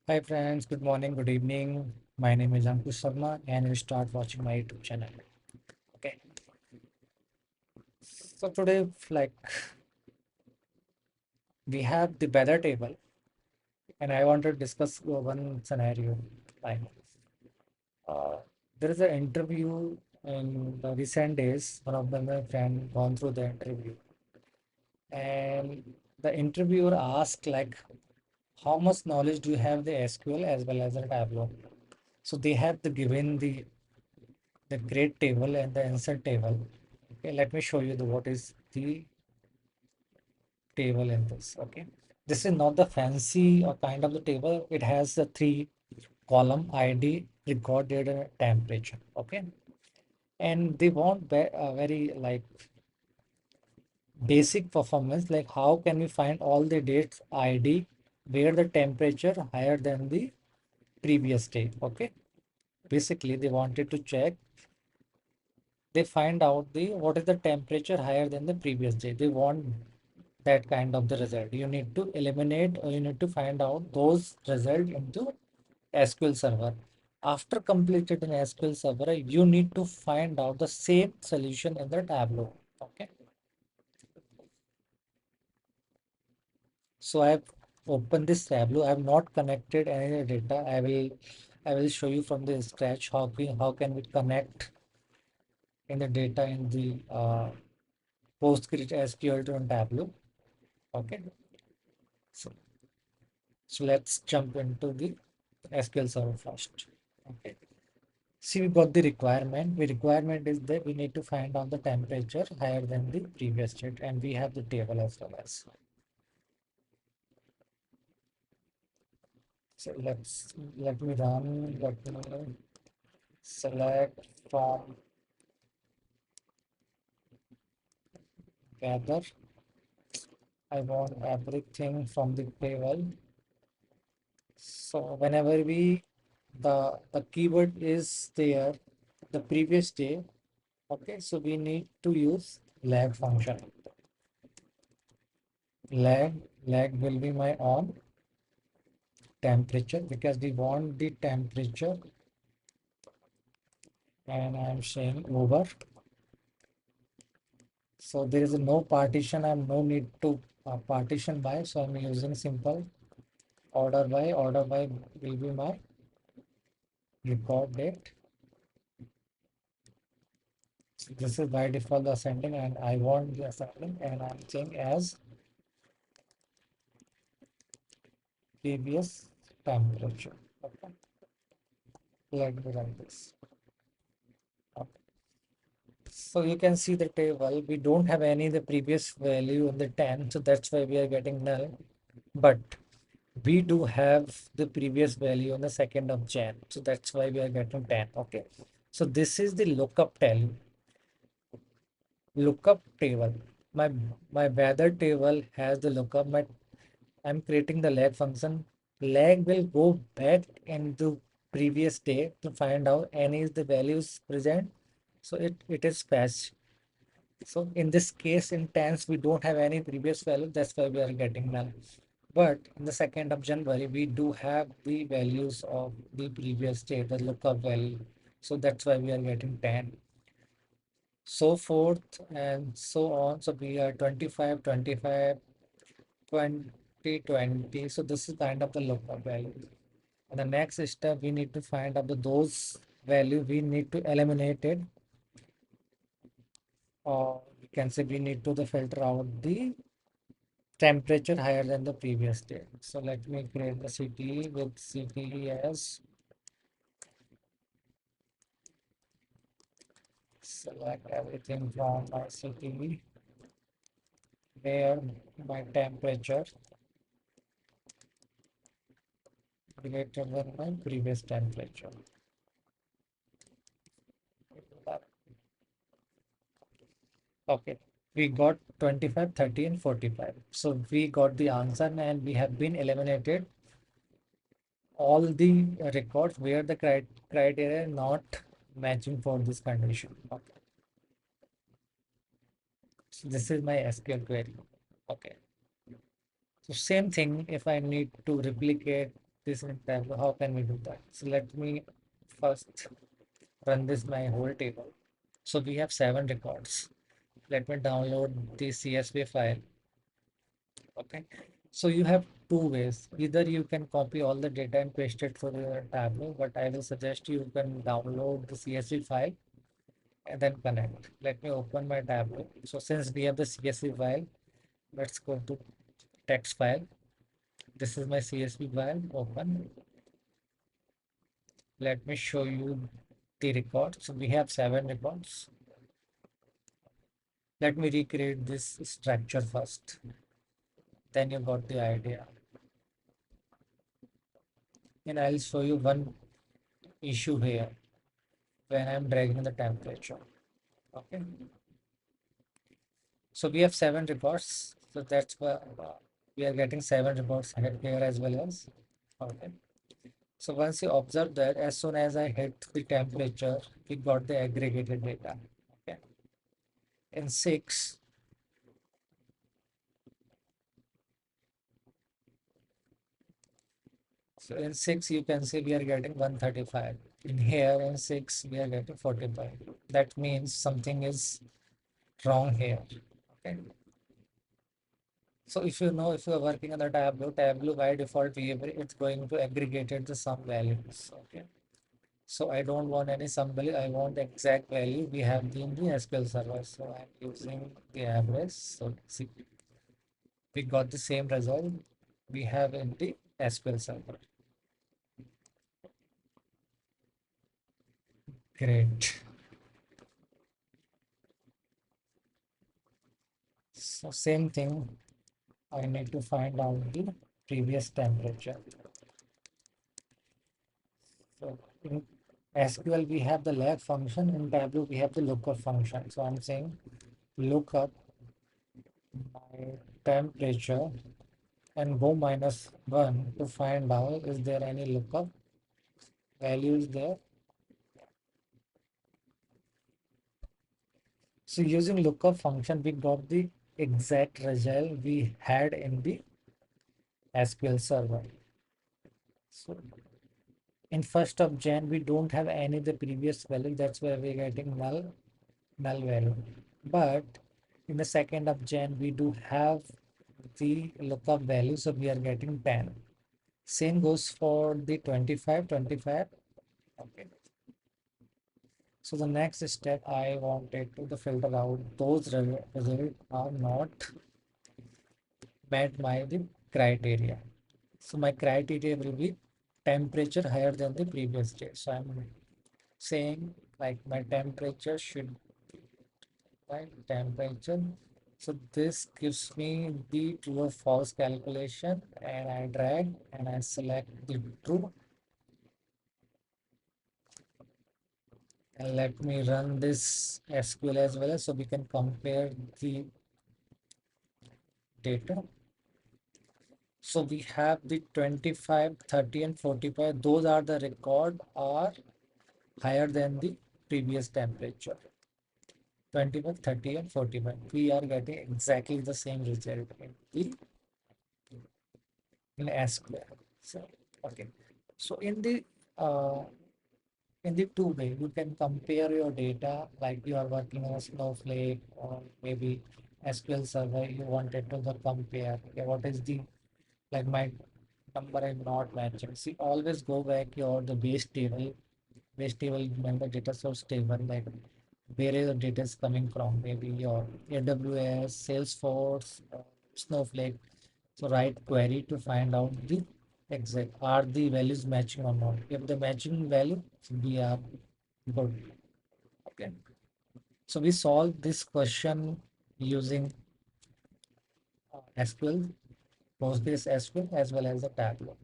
Hi friends, good morning, good evening. My name is Ankush Sharma and you start watching my YouTube channel. Okay. So today we have the weather table and I want to discuss one scenario. Like uh, there is an interview in the recent days. One of my friend gone through the interview and the interviewer asked like how much knowledge do you have the SQL as well as the Tableau? So they have given the grade table and the answer table. Okay, let me show you what is the table in this. Okay, this is not the fancy or kind of the table. It has the three column ID, record date, and temperature. Okay, and they want very like basic performance, like how can we find all the dates ID where the temperature higher than the previous day. Okay, basically they wanted to check, they find out the what is the temperature higher than the previous day. They want that kind of the result. You need to eliminate or you need to find out those results into SQL server. After completed an SQL server, you need to find out the same solution in the Tableau. Okay. So I have opened this Tableau. I have not connected any data. I will show you from the scratch how can we connect in the data in the PostgreSQL to Tableau. Okay. So, so let's jump into the SQL server first. Okay. See, we got the requirement. The requirement is that we need to find out the temperature higher than the previous date, and we have the table as well as. So let me run. Let me select from gather. I want everything from the table. So whenever the keyword is there, the previous day. Okay, so we need to use lag function. Lag will be my on temperature because we want the temperature, and I'm saying over. So there is no partition and no need to partition by. So I'm using simple order by. Order by will be my record date. So this is by default the ascending and I want the ascending and I'm saying as previous temperature. Okay. Let me run this. Okay. So you can see the table. We don't have any the previous value in the 10, so that's why we are getting null. But we do have the previous value on the 2nd of Jan, so that's why we are getting 10. Okay. So this is the lookup table. My my weather table has the lookup. I'm creating the lag function. Lag will go back into previous day to find out any is the values present. So it is fetched. So in this case, in tens, we don't have any previous value. That's why we are getting null. But in the 2nd of January, we do have the values of the previous day, the lookup value. So that's why we are getting 10. So forth and so on. So we are 25, 25, 20, 20. So this is kind of the lookup value. And the next step, we need to find out those value we need to eliminate it. Or we can say we need to the filter out the temperature higher than the previous day. So let me create the city with city as select everything from my city where my temperature greater than my previous temperature. Okay, we got 25, 30, and 45. So we got the answer and we have been eliminated all the records where the criteria not matching for this condition. Okay. So this is my SQL query. Okay. So same thing if I need to replicate this in Tableau. How can we do that? So let me first run this my whole table. So we have 7 records. Let me download the CSV file. Okay. So you have two ways. Either you can copy all the data and paste it for your Tableau, but I will suggest you can download the CSV file and then connect. Let me open my Tableau. So since we have the CSV file, let's go to text file. This is my CSV file. Open. Let me show you the records. So we have 7 records. Let me recreate this structure first. Then you got the idea. And I'll show you one issue here when I'm dragging the temperature. Okay. So we have 7 records. So that's why we are getting 7 records here as well as. Okay. So once you observe that, as soon as I hit the temperature, we got the aggregated data. Okay. In six, so in six you can see we are getting 135. In here in six we are getting 45. That means something is wrong here. Okay. So if you know, if you are working on the Tableau by default behavior, it's going to aggregate the sum values. Okay. So I don't want any sum value. I want the exact value we have in the SQL server. So I'm using the average. So see, we got the same result we have in the SQL server. Great. So same thing. I need to find out the previous temperature. So in SQL we have the lag function. In Tableau we have the lookup function. So I'm saying lookup my temperature and go -1 to find out is there any lookup values there. So using lookup function, we got the exact result we had in the SQL server. So in 1st of Jan, we don't have any of the previous value. That's why we're getting null value. But in the 2nd of Jan, we do have the lookup value. So we are getting 10. Same goes for the 25, 25. Okay. So the next step I wanted to the filter out those results are not met by the criteria. So my criteria will be temperature higher than the previous day. So I'm saying like my temperature should right temperature. So this gives me the true or false calculation and I drag and I select the true and let me run this SQL as well so we can compare the data. So we have the 25, 30 and 45. Those are the record are higher than the previous temperature. 25, 30 and 45. We are getting exactly the same result in SQL. So, okay. So uh, in the two way, you can compare your data like you are working on a Snowflake or maybe SQL Server. You wanted to the compare. Okay, what is the like my number and not matching. See, always go back your the base table member data source table, like where is the data is coming from, maybe your AWS, Salesforce, Snowflake. So write query to find out the exact are the values matching or not. If the matching value, so we are good. Okay. So we solve this question using SQL, Postgres SQL as well as the Tableau.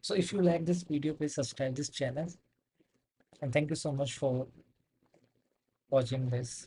So if you like this video, please subscribe this channel and thank you so much for watching this.